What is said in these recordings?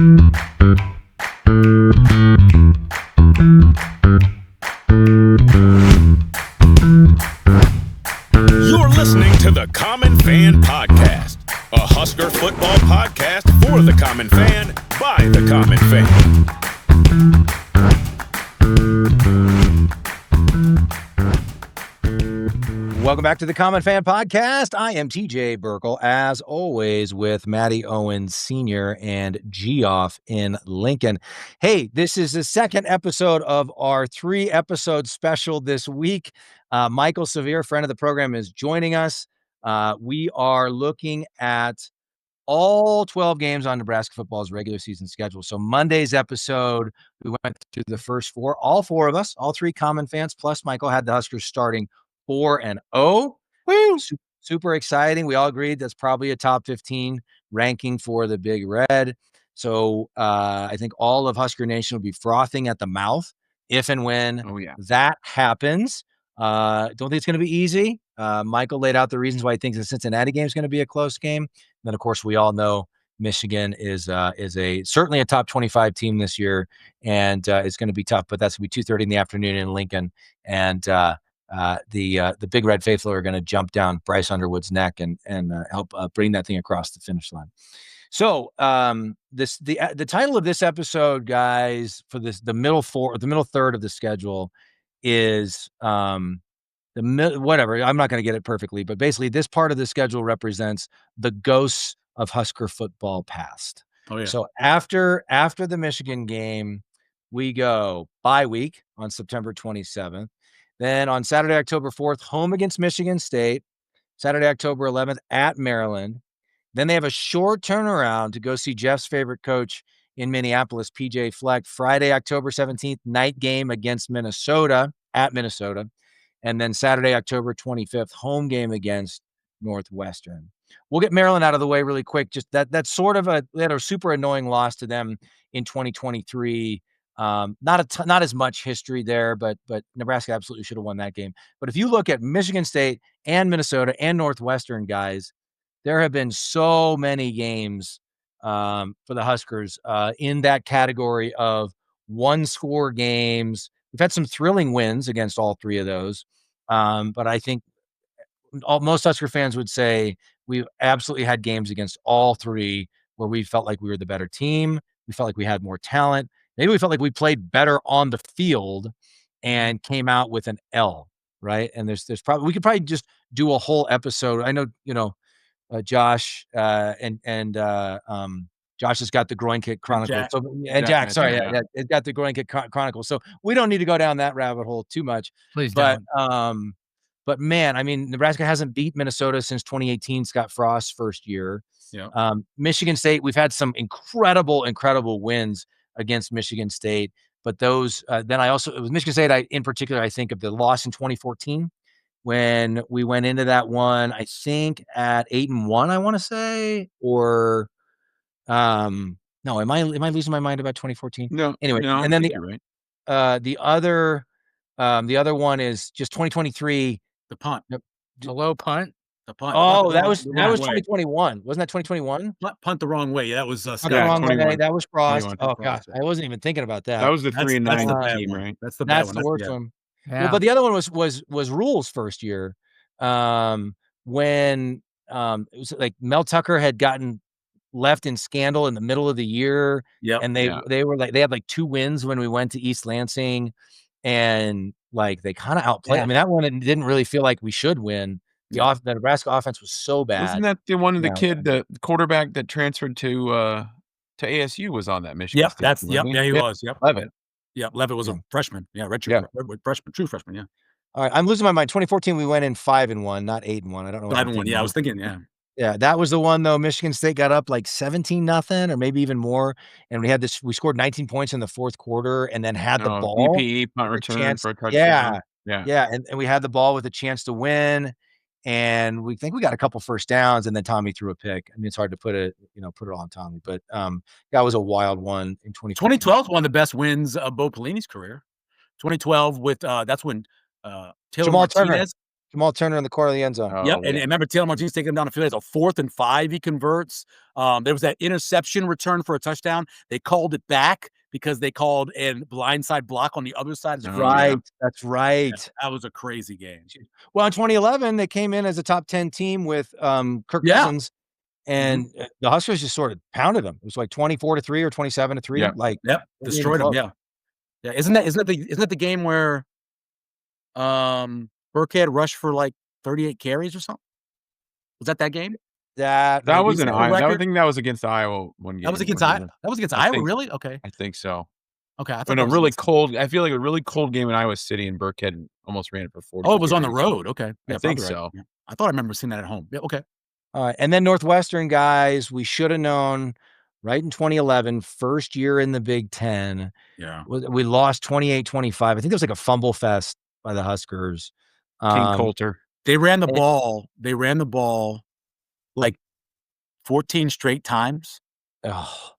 You're listening to the Common Fan Podcast, a Husker football podcast for the common fan, by the common fan. Welcome back to the Common Fan Podcast. I am TJ Burkle, as always, with MattyO Sr. and Geoff in Lincoln. Hey, this is the second episode of our 3-episode special this week. Michael Severe, friend of the program, is joining us. We are looking at all 12 games on Nebraska football's regular season schedule. So Monday's episode, we went through the first 4. All 4 of us, all 3 common fans, plus Michael, had the Huskers starting 4-0. Woo! Super exciting. We all agreed that's probably a top 15 ranking for the Big Red. So I think all of Husker Nation will be frothing at the mouth if and when that happens. Don't think it's going to be easy. Michael laid out the reasons why he thinks the Cincinnati game is going to be a close game. And then, of course, we all know Michigan is certainly a top 25 team this year, and it's going to be tough. But that's going to be 2:30 in the afternoon in Lincoln, and the Big Red Faithful are going to jump down Bryce Underwood's neck and help bring that thing across the finish line. So the title of this episode, guys, for the middle third of the schedule is whatever. I'm not going to get it perfectly, but basically this part of the schedule represents the ghosts of Husker football past. Oh yeah. So after the Michigan game, we go bye week on September 27th. Then on Saturday, October 4th, home against Michigan State. Saturday, October 11th, at Maryland. Then they have a short turnaround to go see Geoff's favorite coach in Minneapolis, PJ Fleck. Friday, October 17th, night game against Minnesota, at Minnesota. And then Saturday, October 25th, home game against Northwestern. We'll get Maryland out of the way really quick. Just that's sort of they had a super annoying loss to them in 2023. Not as much history there, but Nebraska absolutely should have won that game. But if you look at Michigan State and Minnesota and Northwestern, guys, there have been so many games for the Huskers in that category of one-score games. We've had some thrilling wins against all 3 of those, but I think most Husker fans would say we've absolutely had games against all 3 where we felt like we were the better team. We felt like we had more talent. Maybe we felt like we played better on the field and came out with an L, right? And there's probably we could probably just do a whole episode. I know, Josh and Josh has got the groin kick chronicle. Jack, sorry, it's got the groin kick chronicle. So we don't need to go down that rabbit hole too much. Please don't. But man, I mean, Nebraska hasn't beat Minnesota since 2018, Scott Frost's first year. Yeah. Michigan State, we've had some incredible wins against Michigan State, but those then with Michigan State, in particular, I think of the loss in 2014 when we went into that one, I think at 8-1, I want to say, or no, am I losing my mind about 2014? No. Anyway, no, and then the other one is just 2023. The punt. The low punt. The punt. Oh, that was 2021. Wasn't that 2021? Punt the wrong way. That was the wrong way. That was Frost. Oh gosh, I wasn't even thinking about that. That was the 3-9 team, right? That's the worst one. Yeah. Well, but the other one was Rule's first year, when it was like Mel Tucker had gotten left in scandal in the middle of the year. Yeah, and they had like 2 wins when we went to East Lansing, and like they kind of outplayed. Yeah. I mean, that one didn't really feel like we should win. The Nebraska offense was so bad. Wasn't that the one of the kid, the quarterback that transferred to ASU was on that Michigan? Yep, he was. Yep, Levitt. Yeah, Levitt was a freshman. Yeah, freshman, true freshman. Yeah. All right, I'm losing my mind. 2014, we went in 5-1, not 8-1. I don't know. 5-1. Yeah, I was thinking. Yeah. Yeah, that was the one though. Michigan State got up like 17-0, or maybe even more, and we scored 19 points in the fourth quarter, and then had the ball. BPE punt return for a touchdown. Yeah, and we had the ball with a chance to win. And we think we got a couple first downs, and then Tommy threw a pick. I mean, it's hard to put it all on Tommy, but that was a wild one in 2012. 2012 one of the best wins of Bo Pelini's career. 2012 with that's when Taylor Jamal Martinez. Jamal Turner in the corner of the end zone. Yep, and remember Taylor Martinez taking him down the field. It's a 4th and 5 he converts. There was that interception return for a touchdown. They called it back because they called a blindside block on the other side of the field. Right, that's right. Yeah, that was a crazy game. Well, in 2011, they came in as a top 10 team with Kirk Cousins, and the Huskers just sort of pounded them. It was like 24-3 or 27-3. Yeah. Like, destroyed them. Yeah. Isn't that the game where Burkhead rushed for like 38 carries or something? Was that game? That was an Iowa. I think that was against Iowa one game. That was against Iowa. That was against Iowa, really? Okay. I think so. Okay. I thought a really cold. I feel like a really cold game in Iowa City, and Burkhead almost ran it for 40. Oh, it was on the road. Okay. I think so. Right. Yeah. I thought I remember seeing that at home. Yeah. Okay. All right. And then Northwestern, guys, we should have known right in 2011, first year in the Big Ten. Yeah. We lost 28-25. I think there was like a fumble fest by the Huskers. King Coulter. They ran the ball. They ran the ball like 14 straight times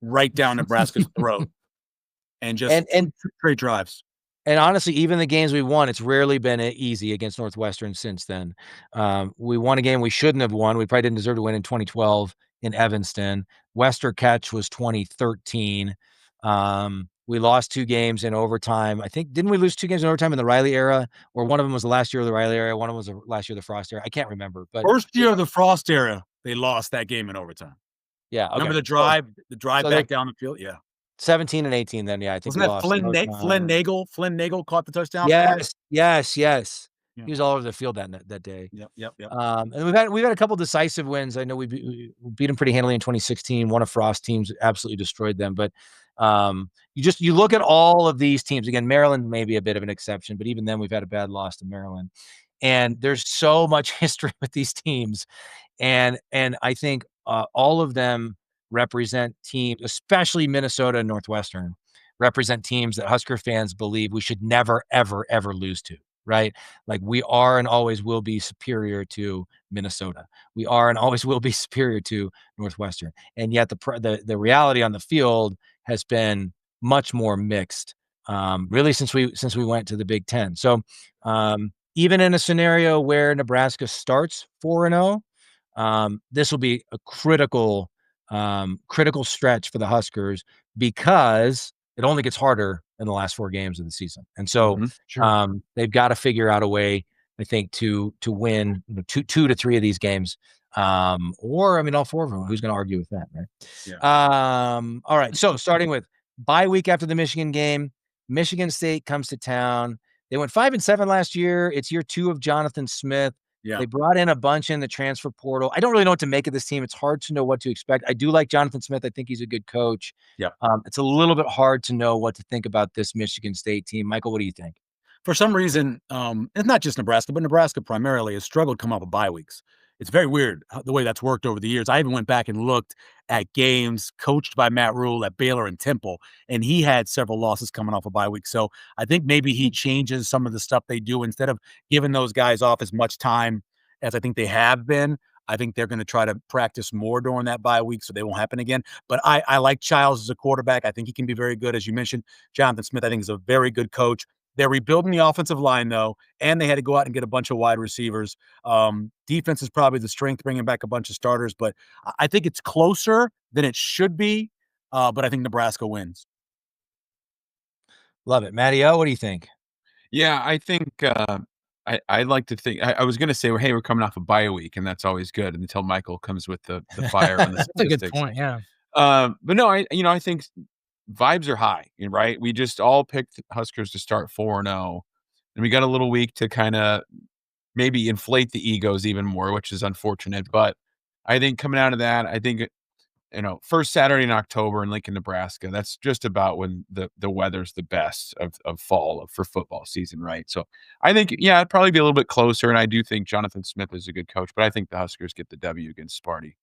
right down Nebraska's throat. And just straight drives. And honestly, even the games we won, it's rarely been easy against Northwestern since then. We won a game we shouldn't have won. We probably didn't deserve to win in 2012 in Evanston. Wester Catch was 2013. We lost 2 games in overtime. I think, didn't we lose 2 games in overtime in the Riley era? Or one of them was the last year of the Riley era. One of them was the last year of the Frost era. I can't remember. But first year of the Frost era, they lost that game in overtime. Yeah. Okay. Remember the drive back down the field? Yeah. 17 and 18 then, yeah. I think wasn't that Flynn Nagel? Flynn Nagel caught the touchdown. Yes. Yeah. He was all over the field that day. Yep. And we've had a couple decisive wins. I know we beat them pretty handily in 2016. One of Frost's teams absolutely destroyed them. But you look at all of these teams. Again, Maryland may be a bit of an exception, but even then we've had a bad loss to Maryland. And there's so much history with these teams. And I think all of them represent teams, especially Minnesota and Northwestern, represent teams that Husker fans believe we should never, ever, ever lose to, right? Like, we are and always will be superior to Minnesota. We are and always will be superior to Northwestern. And yet the reality on the field has been much more mixed, really since we went to the Big Ten. So even in a scenario where Nebraska starts 4-0, this will be a critical stretch for the Huskers, because it only gets harder in the last 4 games of the season. And so they've got to figure out a way, I think, to win 2 to 3 of these games. Or, I mean, all 4 of them. Who's going to argue with that, right? Yeah. All right. So starting with bye week after the Michigan game, Michigan State comes to town. They went 5-7 last year. It's year 2 of Jonathan Smith. Yeah. They brought in a bunch in the transfer portal. I don't really know what to make of this team. It's hard to know what to expect. I do like Jonathan Smith. I think he's a good coach. Yeah. It's a little bit hard to know what to think about this Michigan State team. Michael, what do you think? For some reason, it's not just Nebraska, but Nebraska primarily has struggled to come off of bye weeks. It's very weird the way that's worked over the years. I even went back and looked at games coached by Matt Rule at Baylor and Temple, and he had several losses coming off of bye week. So I think maybe he changes some of the stuff they do. Instead of giving those guys off as much time as I think they have been, I think they're going to try to practice more during that bye week so they won't happen again. But I like Childs as a quarterback. I think he can be very good. As you mentioned, Jonathan Smith, I think, is a very good coach. They're rebuilding the offensive line, though, and they had to go out and get a bunch of wide receivers. Defense is probably the strength, bringing back a bunch of starters. But I think it's closer than it should be, but I think Nebraska wins. Love it. MattyO, what do you think? Yeah, I think I'd like to think I was going to say, well, hey, we're coming off a bye week, and that's always good until Michael comes with the fire on the statistics. That's a good point, yeah. But no, I think vibes are high, right? We just all picked Huskers to start 4-0, and we got a little week to kind of maybe inflate the egos even more, which is unfortunate. But I think coming out of that, I think, first Saturday in October in Lincoln, Nebraska, that's just about when the weather's the best of fall for football season, right? So I think, it'd probably be a little bit closer, and I do think Jonathan Smith is a good coach, but I think the Huskers get the W against Sparty.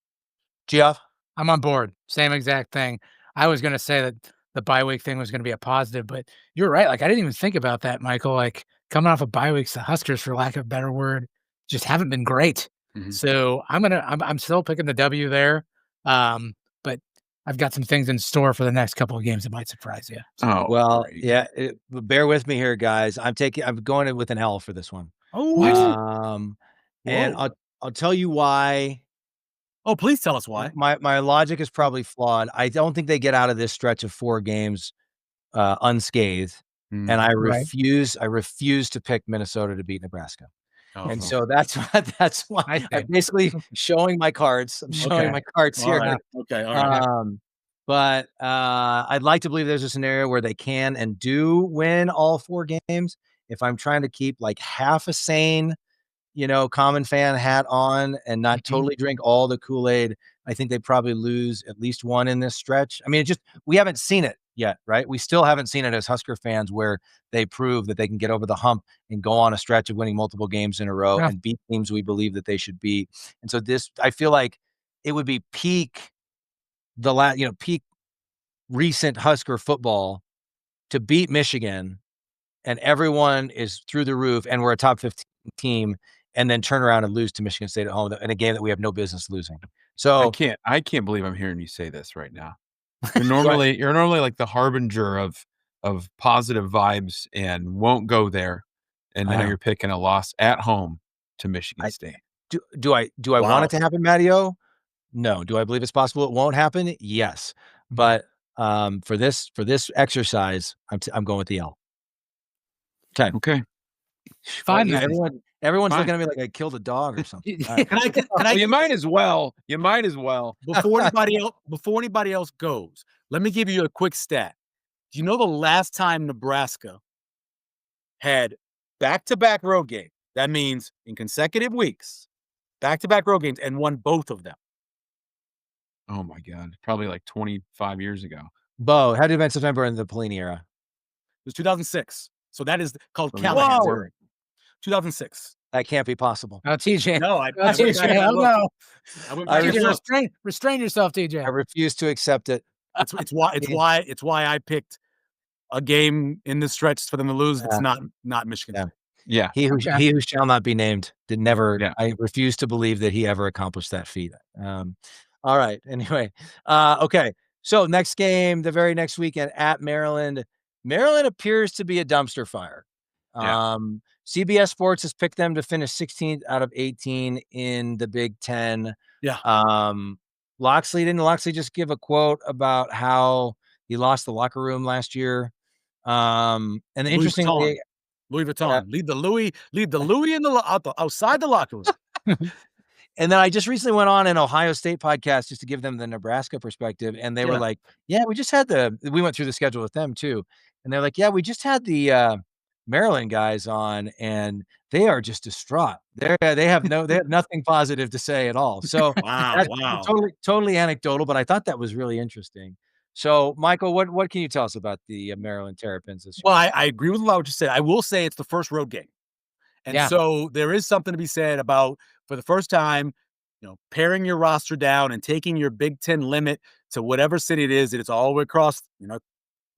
Geoff? I'm on board. Same exact thing. I was going to say that the bye week thing was going to be a positive, but you're right. Like, I didn't even think about that, Michael. Like, coming off of bye weeks, the Huskers, for lack of a better word, just haven't been great. Mm-hmm. So I'm still picking the W there. But I've got some things in store for the next couple of games that might surprise you. So. Oh, well, great. Yeah. Bear with me here, guys. I'm going with an L for this one. Oh, And Whoa. I'll tell you why. Oh, please tell us why. My logic is probably flawed. I don't think they get out of this stretch of 4 games unscathed, and I Right. refuse to pick Minnesota to beat Nebraska. And Oh, so that's why I see. I'm basically showing my cards. I'm showing my cards all here. right. Okay, all right. But I'd like to believe there's a scenario where they can and do win all 4 games. If I'm trying to keep like half a sane, common fan hat on and not totally drink all the Kool-Aid, I think they probably lose at least 1 in this stretch. I mean, we haven't seen it yet, right? We still haven't seen it as Husker fans where they prove that they can get over the hump and go on a stretch of winning multiple games in a row and beat teams we believe that they should beat. And so I feel like it would be peak recent Husker football to beat Michigan and everyone is through the roof and we're a top 15 team and then turn around and lose to Michigan State at home in a game that we have no business losing. So I can't believe I'm hearing you say this right now. You're normally like the harbinger of positive vibes and won't go there. And now you're picking a loss at home to Michigan State. Do I want it to happen, MattyO? No. Do I believe it's possible it won't happen? Yes. But for this exercise, I'm going with the L. Okay. Fine. Everyone's looking at me like I killed a dog or something. Can I? You might as well. You might as well. Before anybody else goes, let me give you a quick stat. Do you know the last time Nebraska had back-to-back road games? That means in consecutive weeks, back-to-back road games, and won both of them. Oh my God. Probably like 25 years ago. Bo, how did event September in the Pelini era? It was 2006. So that is called Whoa. Callahan's era. 2006. That can't be possible. Oh, TJ. No, I Restrain yourself, TJ. I refuse to accept it. It's why I picked a game in this stretch for them to lose. It's not Michigan. Yeah. He who shall not be named I refuse to believe that he ever accomplished that feat. All right. Anyway. Okay. So next game, the very next weekend at Maryland. Maryland appears to be a dumpster fire. CBS Sports has picked them to finish 16th out of 18 in the Big Ten. Didn't Loxley just give a quote about how he lost the locker room last year? And interestingly, Louis Vuitton, leave the Louis outside the locker room. And then I just recently went on an Ohio State podcast just to give them the Nebraska perspective. And they were like, we went through the schedule with them too. And they're like, we just had the Maryland guys on and they are just distraught. They have nothing positive to say at all. So wow. Totally anecdotal, but I thought that was really interesting. So Michael, what can you tell us about the Maryland Terrapins this year? Well, I agree with what you said. I will say it's the first road game. And so there is something to be said about, for the first time, paring your roster down and taking your Big Ten limit to whatever city it is. It's all the way across, not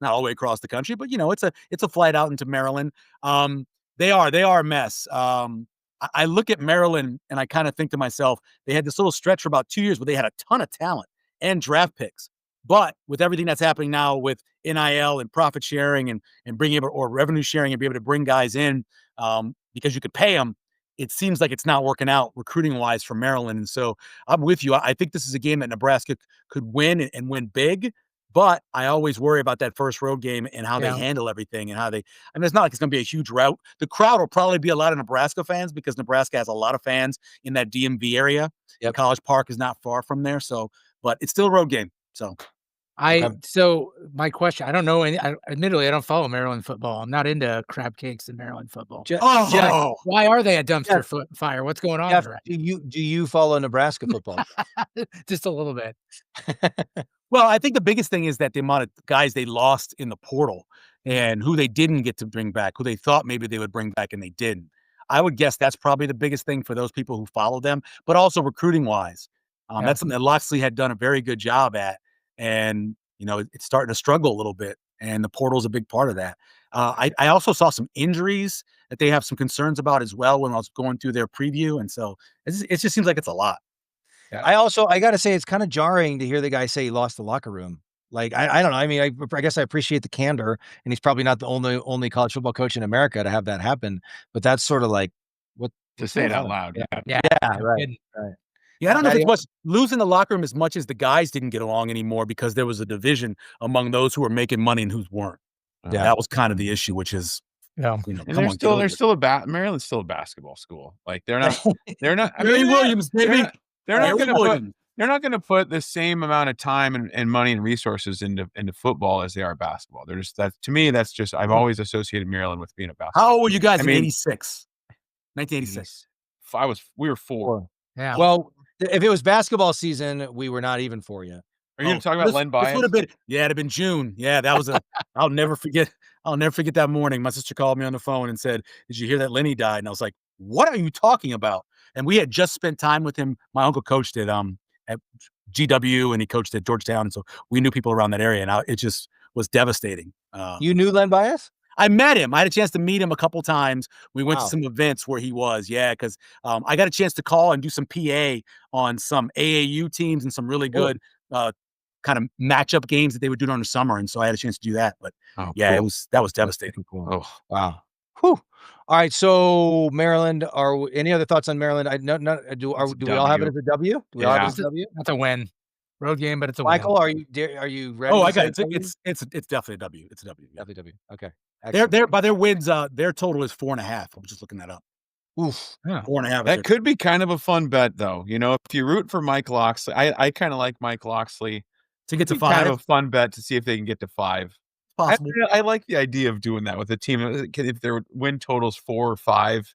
all the way across the country, but it's a flight out into Maryland. They are a mess. I look at Maryland and I kind of think to myself, they had this little stretch for about 2 years where they had a ton of talent and draft picks. But with everything that's happening now with NIL and profit sharing and being able, or revenue sharing, and be able to bring guys in because you could pay them, it seems like it's not working out recruiting wise for Maryland. And so I'm with you. I think this is a game that Nebraska could win and win big. But I always worry about that first road game and how they handle everything and it's not like it's going to be a huge route. The crowd will probably be a lot of Nebraska fans because Nebraska has a lot of fans in that DMV area. College Park is not far from there. So, but it's still a road game. So so my question, I don't know admittedly I don't follow Maryland football. I'm not into crab cakes in Maryland football. Why are they a dumpster fire? What's going on? Jeff, do you follow Nebraska football? Just a little bit. Well, I think the biggest thing is that the amount of guys they lost in the portal and who they didn't get to bring back, who they thought maybe they would bring back and they didn't. I would guess that's probably the biggest thing for those people who follow them, but also recruiting wise. That's something that Loxley had done a very good job at. And, it's starting to struggle a little bit. And the portal is a big part of that. I also saw some injuries that they have some concerns about as well when I was going through their preview. And so it just seems like it's a lot. I got to say, it's kind of jarring to hear the guy say he lost the locker room. Like, I don't know. I mean, I guess I appreciate the candor, and he's probably not the only college football coach in America to have that happen. But that's sort of like to say it out loud. Yeah, right. Yeah, I don't know if Matty, it's much losing the locker room as much as the guys didn't get along anymore because there was a division among those who were making money and who weren't. Yeah. That was kind of the issue, which is, And Maryland's still a basketball school. Like they're not. I Mary mean, Williams, baby. They're not going to put the same amount of time and money and resources into football as they are basketball. They're just that to me. That's just I've always associated Maryland with being a basketball. How old were you guys in 86? 1986. We were 4. Yeah. Well, if it was basketball season, we were not even 4 yet. Are you going to talk about Len Bias? This would have been, it'd have been June. Yeah, that was I'll never forget that morning. My sister called me on the phone and said, "Did you hear that Lenny died?" And I was like, "What are you talking about?" And we had just spent time with him. My uncle coached at GW and he coached at Georgetown. And so we knew people around that area. And it just was devastating. You knew Len Bias? I met him. I had a chance to meet him a couple times. We went to some events where he was. Yeah, because I got a chance to call and do some PA on some AAU teams and some really good kind of matchup games that they would do during the summer. And so I had a chance to do that. But cool. that was devastating. Cool. Oh, wow. Whew. All right. So Maryland, any other thoughts on Maryland? Do we all have it as a W? Do we all have it as a W? That's a win. Road game, but it's a Michael, win. are you ready? Oh, I got it. It's definitely a W. It's a W. Definitely W. Okay. They're by their wins, their total is 4.5. I was just looking that up. Oof. Yeah. 4.5. That could be kind of a fun bet, though. You know, if you root for Mike Loxley, I kind of like Mike Loxley to get to 5. Kind of a fun bet to see if they can get to 5. Possible. I like the idea of doing that with a team if their win totals 4 or 5.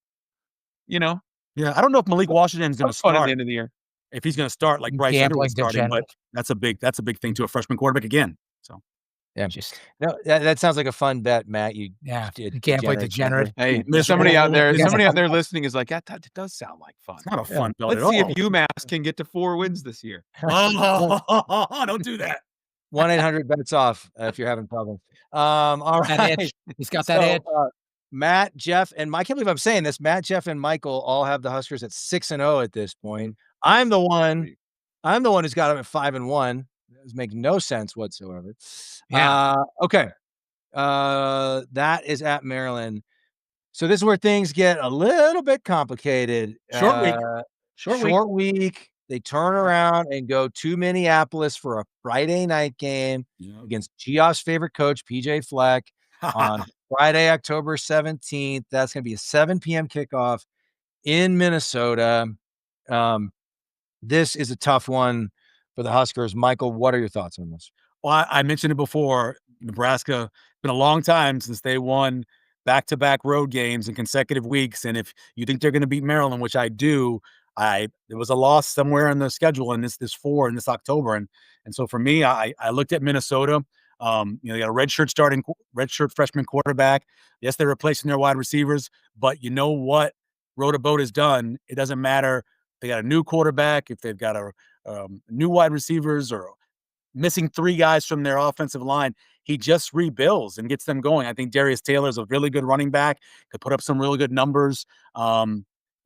You know. Yeah, I don't know if Malik Washington is going to start at the end of the year. If he's going to start like Bryce Underwood starting, but that's a big thing to a freshman quarterback again. So. Yeah, that sounds like a fun bet, Matt. You can't play degenerate. Hey, somebody out there listening is like, that does sound like fun. It's not a fun bet. Let's see if UMass can get to 4 wins this year. Don't do that. 1-800-BETS-OFF if you're having problems. All right, he's got that edge. Matt, Geoff, and I can't believe I'm saying this. Matt, Geoff, and Michael all have the Huskers at 6-0 at this point. I'm the one who's got them at 5-1. It makes no sense whatsoever. Yeah. Okay. That is at Maryland. So this is where things get a little bit complicated. Short week. They turn around and go to Minneapolis for a Friday night game against Geoff's favorite coach, PJ Fleck, on Friday, October 17th. That's going to be a 7 p.m. kickoff in Minnesota. This is a tough one for the Huskers. Michael, what are your thoughts on this? Well, I mentioned it before. Nebraska, it's been a long time since they won back-to-back road games in consecutive weeks. And if you think they're going to beat Maryland, which I do, there was a loss somewhere in the schedule in this 4 in this October. And so for me, I looked at Minnesota. They got a redshirt freshman quarterback. Yes, they're replacing their wide receivers, but you know what Road a Boat has done? It doesn't matter. They got a new quarterback, if they've got a new wide receivers or missing 3 guys from their offensive line, he just rebuilds and gets them going. I think Darius Taylor is a really good running back, could put up some really good numbers.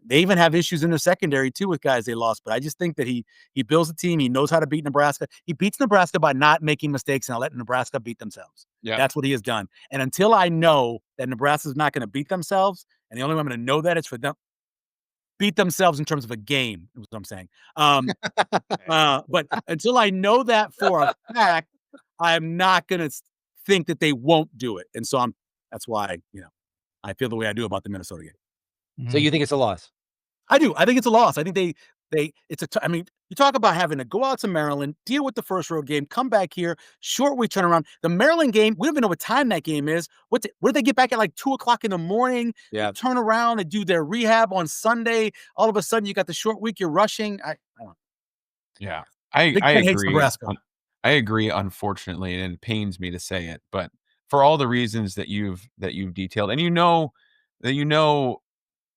They even have issues in their secondary too with guys they lost, but I just think that he builds a team. He knows how to beat Nebraska. He beats Nebraska by not making mistakes and letting Nebraska beat themselves. Yeah, that's what he has done. And until I know that Nebraska is not going to beat themselves, and the only way I'm going to know that is for them beat themselves in terms of a game, is what I'm saying. But until I know that for a fact, I'm not going to think that they won't do it. And so that's why, I feel the way I do about the Minnesota game. So you think it's a loss? I do. I think it's a loss. I think I mean, you talk about having to go out to Maryland, deal with the first road game, come back here, short week turnaround. The Maryland game, we don't even know what time that game is. Where do they get back at like 2:00 in the morning? Yeah. Turn around and do their rehab on Sunday. All of a sudden you got the short week, you're rushing. I don't know. Yeah. I agree. I agree, unfortunately, and it pains me to say it, but for all the reasons that you've detailed, and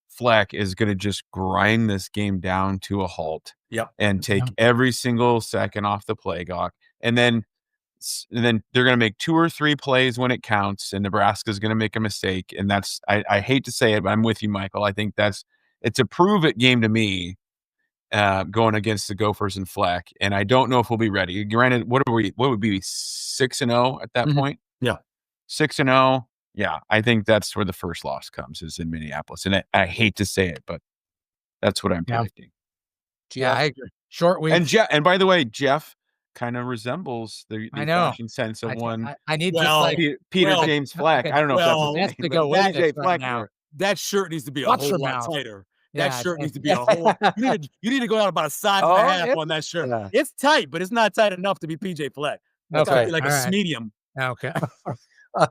Fleck is going to just grind this game down to a halt. Yep. And take every single second off the play clock. And then they're going to make 2 or 3 plays when it counts, and Nebraska's going to make a mistake. And that's, I hate to say it, but I'm with you, Michael. I think it's a prove it game to me, going against the Gophers and Fleck. And I don't know if we'll be ready. Granted, what would be 6-0 at that point? Yeah. 6-0. Yeah, I think that's where the first loss comes, is in Minneapolis. And I hate to say it, but That's what I'm predicting. Yeah, I agree. Short week. And by the way, Geoff kind of resembles the flashing sense of I need Peter James Fleck. I don't know if that's his name, to go with PJ this right now. That shirt needs to be a Watch whole your lot mouth. tighter. Yeah, That shirt needs to be a whole lot. You need to go out about a size and a half on that shirt. Yeah. It's tight, but it's not tight enough to be PJ Fleck. It's gotta be like a medium. Okay.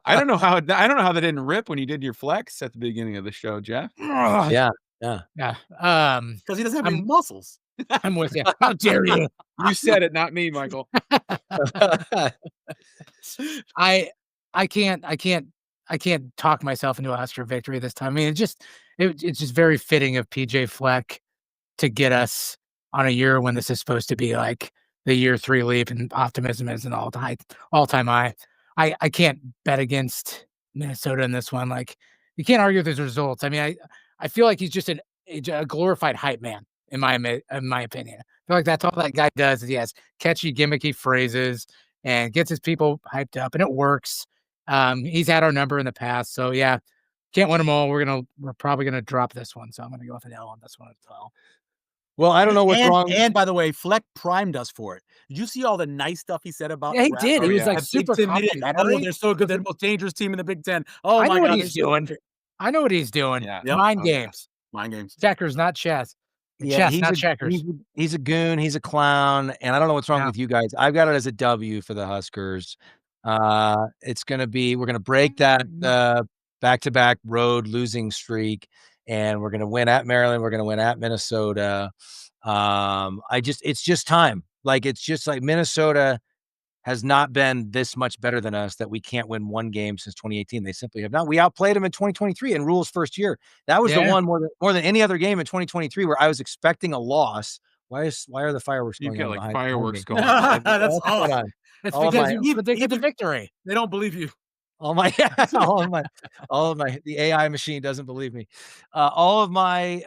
I don't know how that didn't rip when you did your flex at the beginning of the show, Geoff. Yeah. Because he doesn't have any muscles. I'm with you. How dare you? You said it, not me, Michael. I can't talk myself into a Husker victory this time. I mean, it's just very fitting of PJ Fleck to get us on a year when this is supposed to be like the year 3 leap and optimism is an all-time high. I can't bet against Minnesota in this one. Like, you can't argue with his results. I mean, I feel like he's just a glorified hype man in my opinion. I feel like that's all that guy does is he has catchy, gimmicky phrases and gets his people hyped up, and it works. He's had our number in the past, so yeah, can't win them all. We're probably gonna drop this one, so I'm gonna go with an L on this one as well. Well, I don't know what's wrong. And by the way, Fleck primed us for it. Did you see all the nice stuff he said about? Yeah, he did. He was like super complimentary. Oh, they're so good. They're the most dangerous team in the Big Ten. Oh I my know God, what he's doing. I know what he's doing. Yeah. Mind games. Mind games. Checkers, not chess. Yeah, chess, not checkers. He's a goon. He's a clown, and I don't know what's wrong with you guys. I've got it as a W for the Huskers. It's gonna be we're gonna break that back-to-back road losing streak, and we're gonna win at Maryland. We're gonna win at Minnesota. It's just time. Like, it's just like Minnesota has not been this much better than us that we can't win one game since 2018. They simply have not. We outplayed them in 2023 in Rule's first year. That was the one more than any other game in 2023 where I was expecting a loss. Why are the fireworks going on? You've got like fireworks going on. That's awesome. It's because you predicted the victory. They don't believe you. All of my the AI machine doesn't believe me. All of my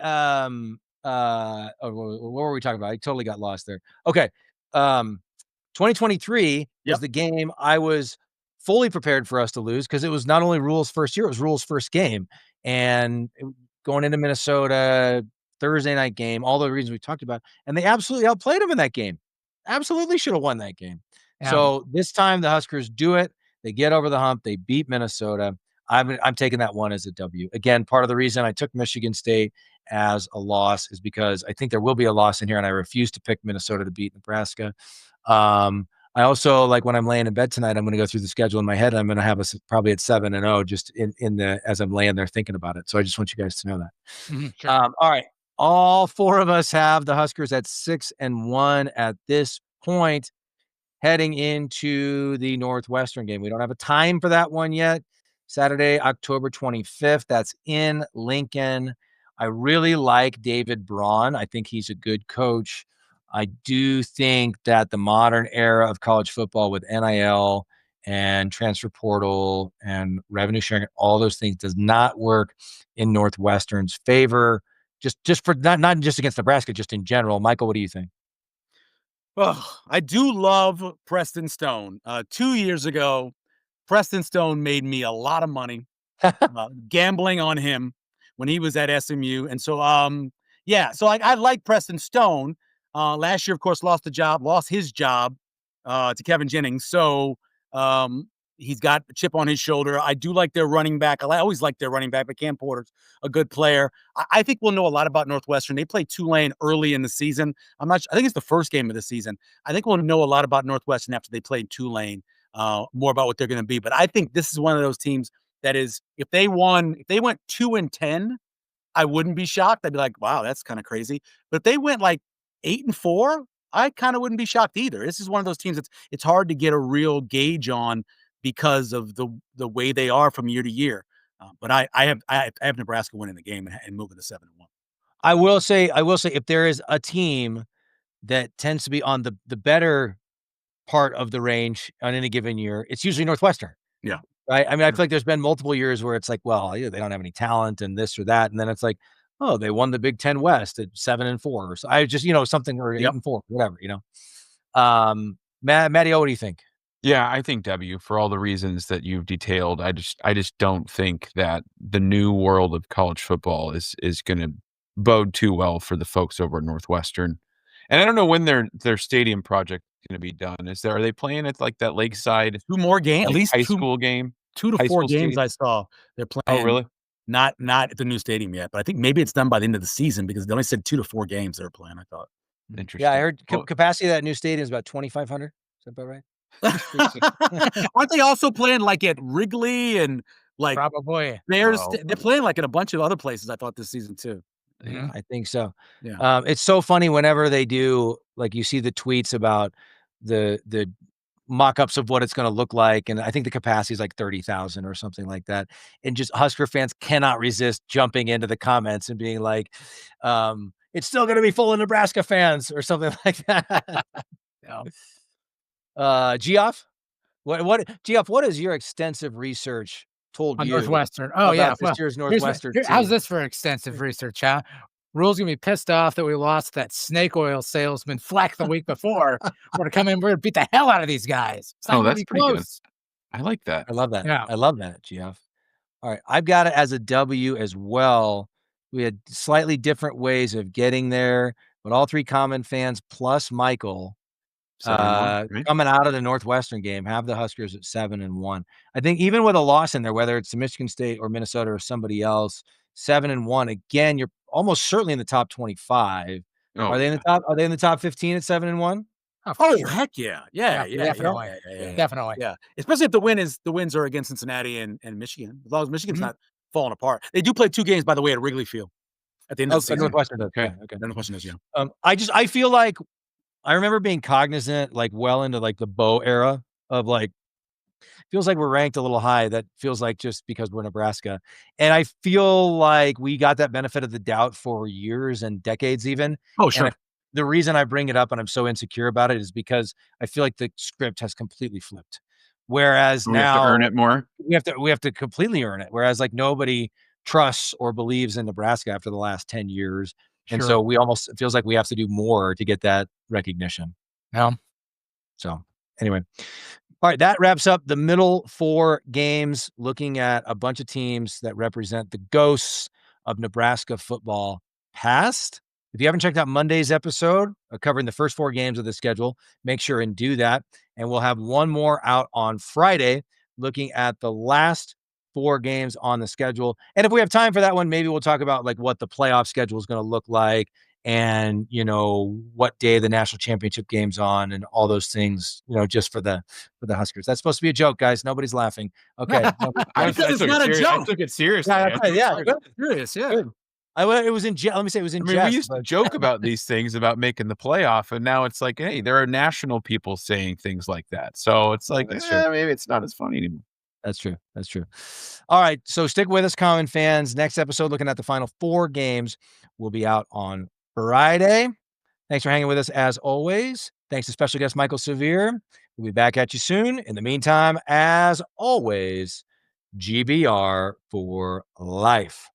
what were we talking about? I totally got lost there. Okay. 2023 was the game I was fully prepared for us to lose because it was not only Rule's first year, it was Rule's first game. And going into Minnesota, Thursday night game, all the reasons we talked about, and they absolutely outplayed them in that game. Absolutely should have won that game. Yeah. So this time the Huskers do it. They get over the hump. They beat Minnesota. I'm taking that one as a W. Again, part of the reason I took Michigan State as a loss is because I think there will be a loss in here, and I refuse to pick Minnesota to beat Nebraska. I also, like, when I'm laying in bed tonight, I'm going to go through the schedule in my head. I'm going to have us probably at 7-0 just as I'm laying there thinking about it. So I just want you guys to know that. Mm-hmm, sure. All right. All four of us have the Huskers at 6-1 at this point, heading into the Northwestern game. We don't have a time for that one yet. Saturday, October 25th. That's in Lincoln. I really like David Braun. I think he's a good coach. I do think that the modern era of college football with NIL and transfer portal and revenue sharing, all those things does not work in Northwestern's favor. Just for not just against Nebraska, just in general. Michael, what do you think? Oh, I do love Preston Stone. 2 years ago, Preston Stone made me a lot of money gambling on him when he was at SMU. And so, so I like Preston Stone. Last year, of course, lost his job to Kevin Jennings. So he's got a chip on his shoulder. I do like their running back. I always like their running back, but Cam Porter's a good player. I think we'll know a lot about Northwestern. They play Tulane early in the season. I think it's the first game of the season. I think we'll know a lot about Northwestern after they play Tulane, more about what they're going to be. But I think this is one of those teams that is, if they went 2-10, I wouldn't be shocked. I'd be like, wow, that's kind of crazy. But if they went like 8-4, I kind of wouldn't be shocked either. This is one of those teams it's hard to get a real gauge on because of the way they are from year to year. But I have Nebraska winning the game and moving to 7-1. I will say if there is a team that tends to be on the better part of the range on any given year, it's usually Northwestern. Yeah. Right. I mean, I feel like there's been multiple years where it's like, well, they don't have any talent and this or that. And then it's like, oh, they won the Big Ten West at 7-4. Or so I just, something, or 8-4, whatever, MattyO, what do you think? Yeah, I think W, for all the reasons that you've detailed. I just don't think that the new world of college football is going to bode too well for the folks over at Northwestern. And I don't know when their stadium project is going to be done. Are they playing at like that Lakeside 2 more games, like at least high 2 school game? 2 to High 4 school games stadium? I saw they're playing. Oh, really? Not at the new stadium yet, but I think maybe it's done by the end of the season because they only said 2 to 4 games they were playing, I thought. Interesting. Yeah, I heard capacity of that new stadium is about 2,500. Is that about right? Aren't they also playing like at Wrigley and like Probably. they're playing like in a bunch of other places, I thought, this season too. Yeah, I think so. Yeah. It's so funny whenever they do, like, you see the tweets about the mock-ups of what it's going to look like, and I think the capacity is like 30,000 or something like that. And just Husker fans cannot resist jumping into the comments and being like, "It's still going to be full of Nebraska fans" or something like that. Geoff, Geoff, what is your extensive research told On you Northwestern? Oh, yeah. about this year's Northwestern team? How's this for extensive research, huh? Rule's gonna be pissed off that we lost that snake oil salesman Fleck the week before. We're gonna come in, we're gonna beat the hell out of these guys. That's pretty close. Good. I like that. I love that. Yeah. I love that, Geoff. All right, I've got it as a W as well. We had slightly different ways of getting there, but all three common fans plus Michael 7-1, right? coming out of the Northwestern game have the Huskers at 7-1. I think even with a loss in there, whether it's to Michigan State or Minnesota or somebody else, 7-1. Again, you're almost certainly in the top 25. Are they in the top? Are they in the top 15 at 7-1? Oh, heck yeah. Definitely. Definitely. Yeah. Especially if the wins are against Cincinnati and Michigan. As long as Michigan's not falling apart. They do play 2 games, by the way, at Wrigley Field at the end of the season. Northwestern does. Okay. Okay. Northwestern does, yeah. I feel like I remember being cognizant, like, well into like the Bo era of like, feels like we're ranked a little high. That feels like just because we're Nebraska. And I feel like we got that benefit of the doubt for years and decades even. Oh, sure. The reason I bring it up and I'm so insecure about it is because I feel like the script has completely flipped. Whereas we now have to earn it more. We have to completely earn it. Whereas like nobody trusts or believes in Nebraska after the last 10 years. And so it feels like we have to do more to get that recognition. Yeah. So anyway, all right, that wraps up the middle 4 games, looking at a bunch of teams that represent the ghosts of Nebraska football past. If you haven't checked out Monday's episode covering the first 4 games of the schedule, make sure and do that. And we'll have one more out on Friday, looking at the last 4 games on the schedule. And if we have time for that one, maybe we'll talk about like what the playoff schedule is going to look like and, what day the national championship game's on and all those things, just for the Huskers. That's supposed to be a joke, guys. Nobody's laughing. Okay. It's not a joke. I took it seriously. Yeah. Serious, yeah. It was in let me say it was in jest. We used to joke about these things about making the playoff, and now it's like, hey, there are national people saying things like that. So it's like, maybe it's not as funny anymore. That's true. All right. So stick with us, common fans. Next episode, looking at the final 4 games, will be out on Friday. Thanks for hanging with us as always. Thanks to special guest Michael Severe. We'll be back at you soon. In the meantime, as always, GBR for life.